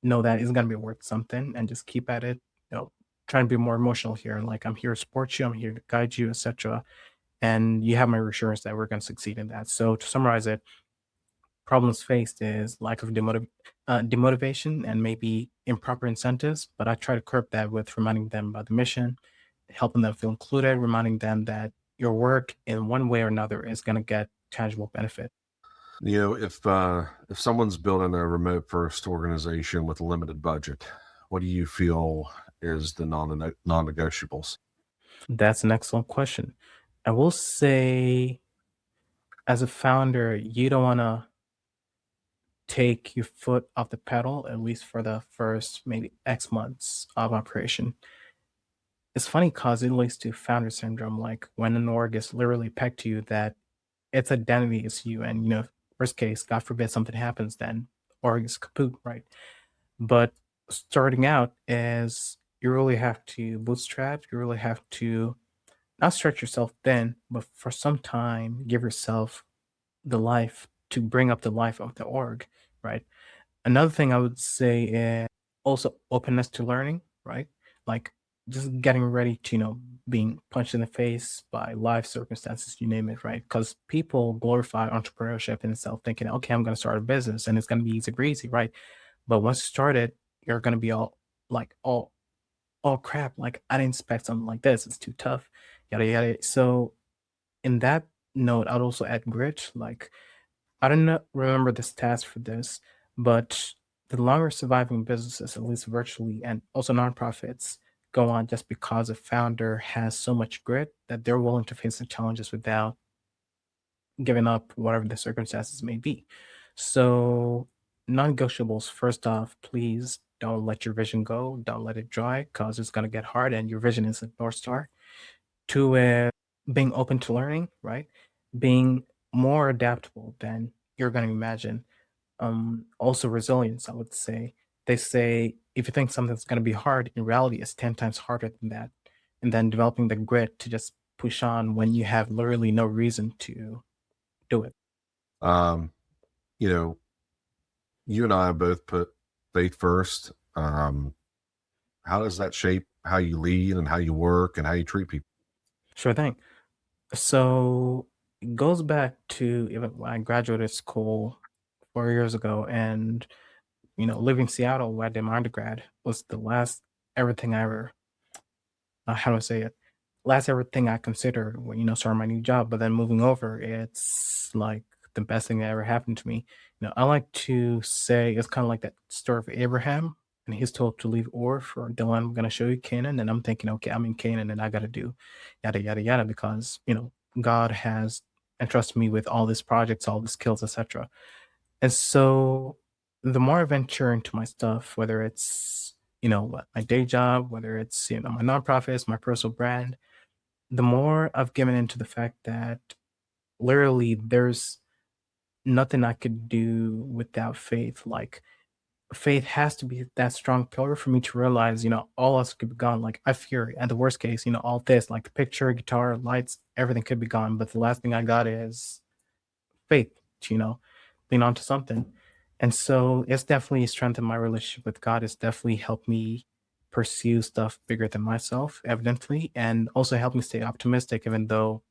know that it's going to be worth something, and just keep at it. Trying to be more emotional here. Like, I'm here to support you, I'm here to guide you, etc. And you have my reassurance that we're going to succeed in that. So to summarize it, problems faced is lack of demotivation and maybe improper incentives, but I try to curb that with reminding them about the mission, helping them feel included, reminding them that your work in one way or another is going to get tangible benefit. If someone's building a remote first organization with a limited budget, what do you feel is the non-negotiables? That's an excellent question. I will say, as a founder, you don't want to take your foot off the pedal, at least for the first maybe X months of operation. It's funny because it leads to founder syndrome, like when an org is literally pegged to you that its identity is you, and worst case, God forbid something happens, then org is kaput, right? But starting out is you really have to bootstrap. You really have to not stretch yourself thin, but for some time, give yourself the life to bring up the life of the org, right? Another thing I would say is also openness to learning, right? Like just getting ready to, being punched in the face by life circumstances, you name it, right? Because people glorify entrepreneurship in itself, thinking, okay, I'm going to start a business and it's going to be easy breezy, right? But once you start it, you're going to be all like, oh crap, like I didn't expect something like this. It's too tough, yada, yada. So, in that note, I'd also add grit. Like, I don't remember the stats for this, but the longer surviving businesses, at least virtually, and also nonprofits, go on just because a founder has so much grit that they're willing to face the challenges without giving up whatever the circumstances may be. So, non-negotiables, first off, please don't let your vision go. Don't let it dry because it's going to get hard and your vision is a North Star. Two, being open to learning, right? Being more adaptable than you're going to imagine. Also resilience, I would say. They say if you think something's going to be hard, in reality, it's 10 times harder than that. And then developing the grit to just push on when you have literally no reason to do it. Um, you know, you and I both put faith first. How does that shape how you lead and how you work and how you treat people? Sure thing. So it goes back to even when I graduated school 4 years ago, and living in Seattle where I did my undergrad was the last everything I ever how do I say it? Last everything I considered when starting my new job. But then moving over, it's like the best thing that ever happened to me. I like to say it's kind of like that story of Abraham, and he's told to leave Ur for the land I'm going to show you, Canaan. And I'm thinking, okay, I'm in Canaan, and I got to do yada yada yada because God has entrusted me with all these projects, all the skills, etc. And so the more I venture into my stuff, whether it's, my day job, whether it's, my nonprofits, my personal brand, the more I've given into the fact that literally there's nothing I could do without faith. Like faith has to be that strong pillar for me to realize, all else could be gone. Like I fear at the worst case, all this, like the picture, guitar, lights, everything could be gone. But the last thing I got is faith, to, lean onto something. And so it's definitely strengthened my relationship with God. It's definitely helped me pursue stuff bigger than myself, evidently, and also helped me stay optimistic, even though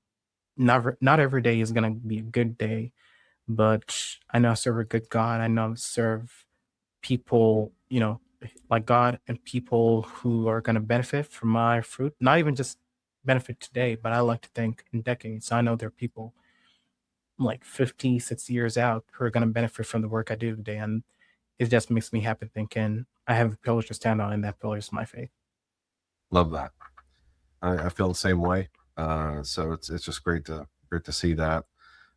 not every day is gonna be a good day. But I know I serve a good God. I know I serve people, like God and people who are gonna benefit from my fruit. Not even just benefit today, but I like to think in decades. I know there are people like 50, 60 years out who are going to benefit from the work I do today. And it just makes me happy thinking I have a pillar to stand on, and that pillar is my faith. Love that. I feel the same way. So it's just great to see that.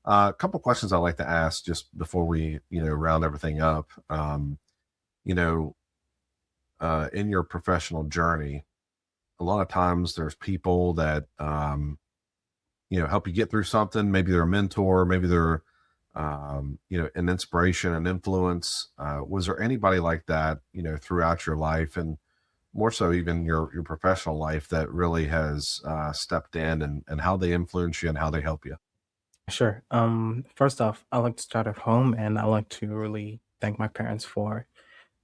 A couple questions I'd like to ask just before we round everything up. You know, in your professional journey, a lot of times there's people that help you get through something. Maybe they're a mentor, maybe they're an inspiration, an influence. Was there anybody like that throughout your life, and more so even your professional life, that really has stepped in, and how they influence you and how they help you? Sure. First off, I like to start at home, and I like to really thank my parents for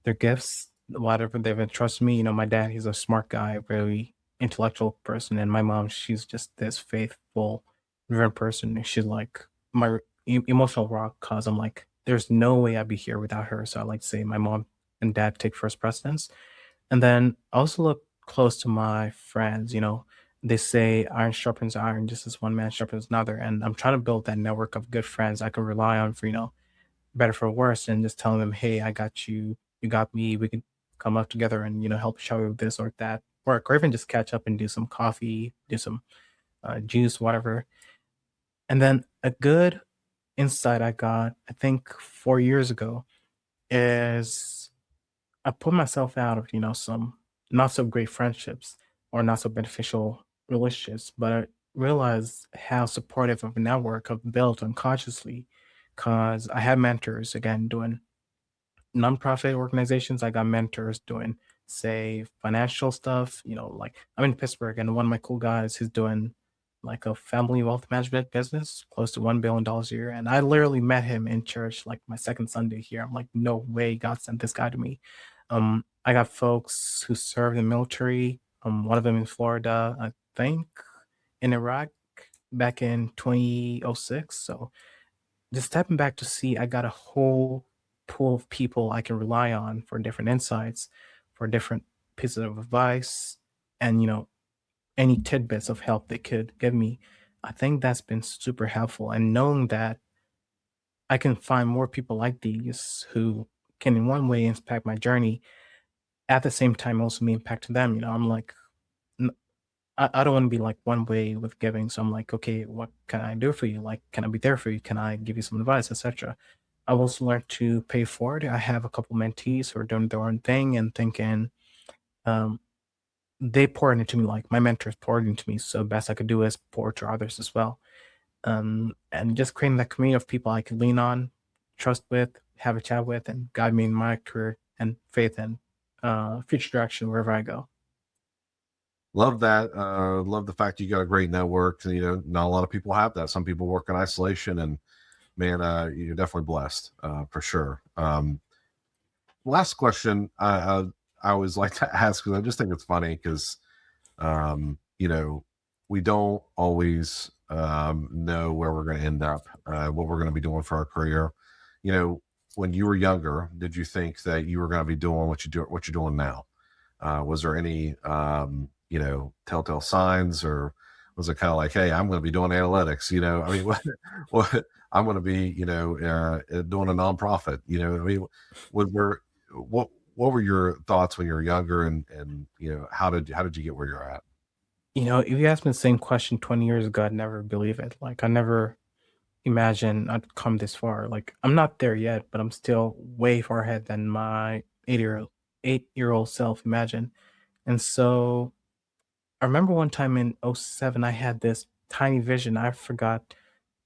their gifts, whatever they've entrusted me. My dad, he's a smart guy, very intellectual person, and my mom, she's just this faithful, driven person. And she's like my emotional rock, cause I'm like, there's no way I'd be here without her. So I like to say my mom and dad take first precedence. And then I also look close to my friends. They say iron sharpens iron just as one man sharpens another. And I'm trying to build that network of good friends I can rely on for, better for worse, and just telling them, hey, I got you, you got me, we can come up together and, help each other with this or that work, or even just catch up and do some coffee, do some juice, whatever. And then a good insight I got, I think 4 years ago, is I put myself out of, some not so great friendships or not so beneficial relationships, but I realized how supportive of a network I've built unconsciously because I had mentors again doing nonprofit organizations. I got mentors doing say financial stuff. Like I'm in Pittsburgh, and one of my cool guys who's doing like a family wealth management business, close to $1 billion a year. And I literally met him in church like my second Sunday here. I'm like, no way God sent this guy to me. I got folks who served in the military. One of them in Florida, I think, in Iraq back in 2006. So just stepping back to see, I got a whole pool of people I can rely on for different insights, for different pieces of advice, and any tidbits of help they could give me. I think that's been super helpful. And knowing that I can find more people like these who can, in one way, impact my journey, at the same time, also me impact them. I'm like, I don't want to be like one way with giving. So I'm like, okay, what can I do for you? Like, can I be there for you? Can I give you some advice, etc.? I've also learned to pay forward. I have a couple mentees who are doing their own thing and thinking, um, they poured into me, like my mentors poured into me. So best I could do is pour to others as well. And just creating that community of people I can lean on, trust with, have a chat with, and guide me in my career and faith and future direction wherever I go. Love that. Love the fact you got a great network. Not a lot of people have that. Some people work in isolation, and man, you're definitely blessed for sure. Last question I always like to ask, because I just think it's funny, because we don't always know where we're going to end up, what we're going to be doing for our career. When you were younger, did you think that you were going to be doing what you're doing now? Was there any telltale signs, or was it kind of like, hey, I'm going to be doing analytics? I mean, what I'm going to be, doing a nonprofit. I mean, what were your thoughts when you were younger, and how did you get where you're at? If you asked me the same question 20 years ago, I'd never believe it. Like, I never imagined I'd come this far. Like, I'm not there yet, but I'm still way far ahead than my 8-year-old self imagined. And so I remember one time in '07, I had this tiny vision. I forgot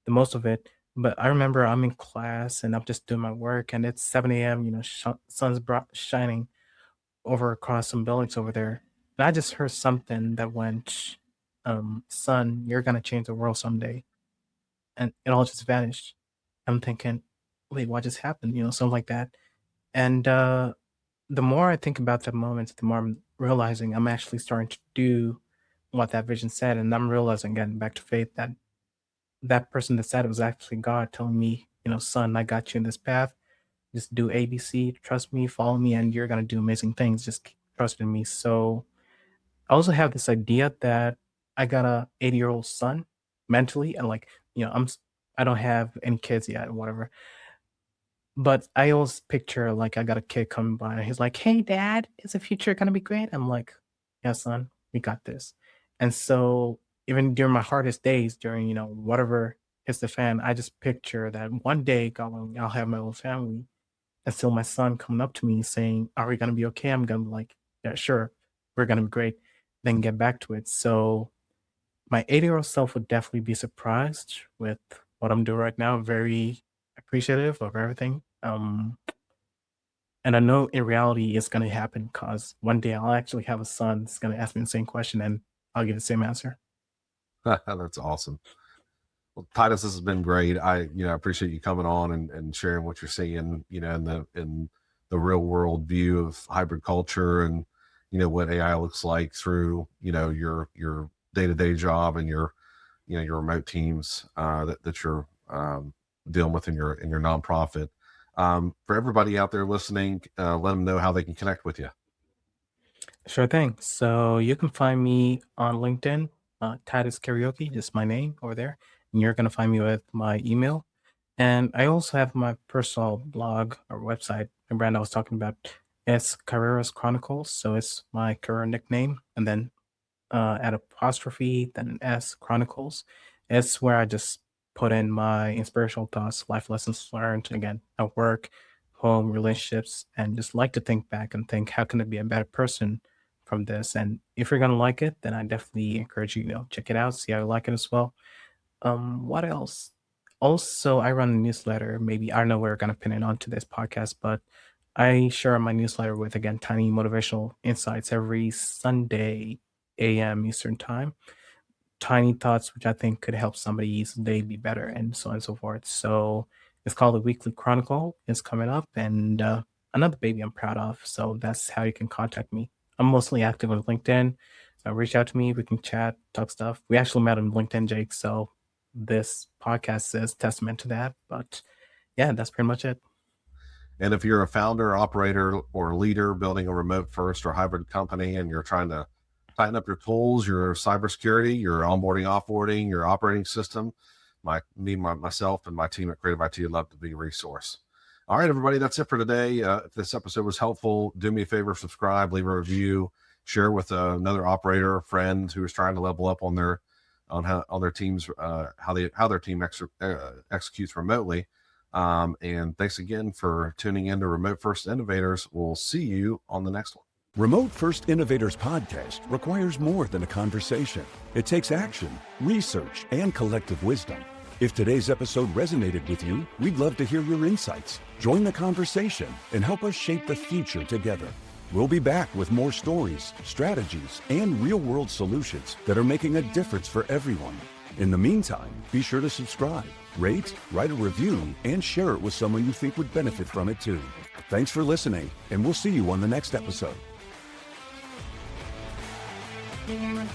the most of it, but I remember I'm in class and I'm just doing my work, and it's 7 a.m., sun's shining over across some buildings over there. And I just heard something that went, son, you're going to change the world someday. And it all just vanished. I'm thinking, wait, what just happened? Something like that. And the more I think about that moment, the more I'm realizing I'm actually starting to do what that vision said. And I'm realizing, again, back to faith, that that person that said it was actually God telling me, son, I got you in this path. Just do ABC, trust me, follow me, and you're going to do amazing things. Just keep trusting me. So I also have this idea that I got a 80-year-old son mentally, and like, I don't have any kids yet, whatever. But I always picture like I got a kid coming by and he's like, "Hey dad, is the future gonna be great?" I'm like, "Yeah, son, we got this." And so even during my hardest days, during, whatever hits the fan, I just picture that one day, God willing, I'll have my own family. And still my son coming up to me saying, "Are we gonna be okay?" I'm gonna be like, "Yeah, sure, we're gonna be great." Then get back to it. So my 80-year-old self would definitely be surprised with what I'm doing right now. Very appreciative of everything. And I know in reality it's gonna happen because one day I'll actually have a son that's gonna ask me the same question and I'll give the same answer. That's awesome. Well, Titus, this has been great. I appreciate you coming on and sharing what you're seeing, in the real world view of hybrid culture, and what AI looks like through your day-to-day job, and your remote teams that you're dealing with in your nonprofit. For everybody out there listening, let them know how they can connect with you. Sure thing. So you can find me on LinkedIn, Titus Karaoke, just my name over there. And you're gonna find me with my email. And I also have my personal blog or website, the brand I was talking about. It's Carreras Chronicles. So it's my career nickname, and then at apostrophe, then an S, Chronicles. It's where I just put in my inspirational thoughts, life lessons learned, again, at work, home, relationships, and just like to think back and think, how can I be a better person from this? And if you're going to like it, then I definitely encourage you, check it out, see how you like it as well. What else? Also, I run a newsletter. Maybe I don't know where we're going to pin it onto this podcast, but I share my newsletter with, again, tiny motivational insights every Sunday, a.m. Eastern time. Tiny thoughts which I think could help somebody's day be better, and so on and so forth. So it's called the Weekly Chronicle. It's coming up, and another baby I'm proud of. So that's how you can contact me. I'm mostly active on LinkedIn. Reach out to me. We can chat, talk stuff. We actually met on LinkedIn, Jake. So this podcast is testament to that. But yeah, that's pretty much it. And if you're a founder, operator, or leader building a remote first or hybrid company, and you're trying to tighten up your tools, your cybersecurity, your onboarding, offboarding, your operating system, myself and my team at Creative IT would love to be a resource. All right, everybody, that's it for today. If this episode was helpful, do me a favor, subscribe, leave a review, share with another operator, a friend who is trying to level up on their teams, how their team executes remotely. And thanks again for tuning in to Remote First Innovators. We'll see you on the next one. Remote First Innovators podcast requires more than a conversation. It takes action, research, and collective wisdom. If today's episode resonated with you, we'd love to hear your insights. Join the conversation and help us shape the future together. We'll be back with more stories, strategies, and real-world solutions that are making a difference for everyone. In the meantime, be sure to subscribe, rate, write a review, and share it with someone you think would benefit from it too. Thanks for listening, and we'll see you on the next episode. Yeah.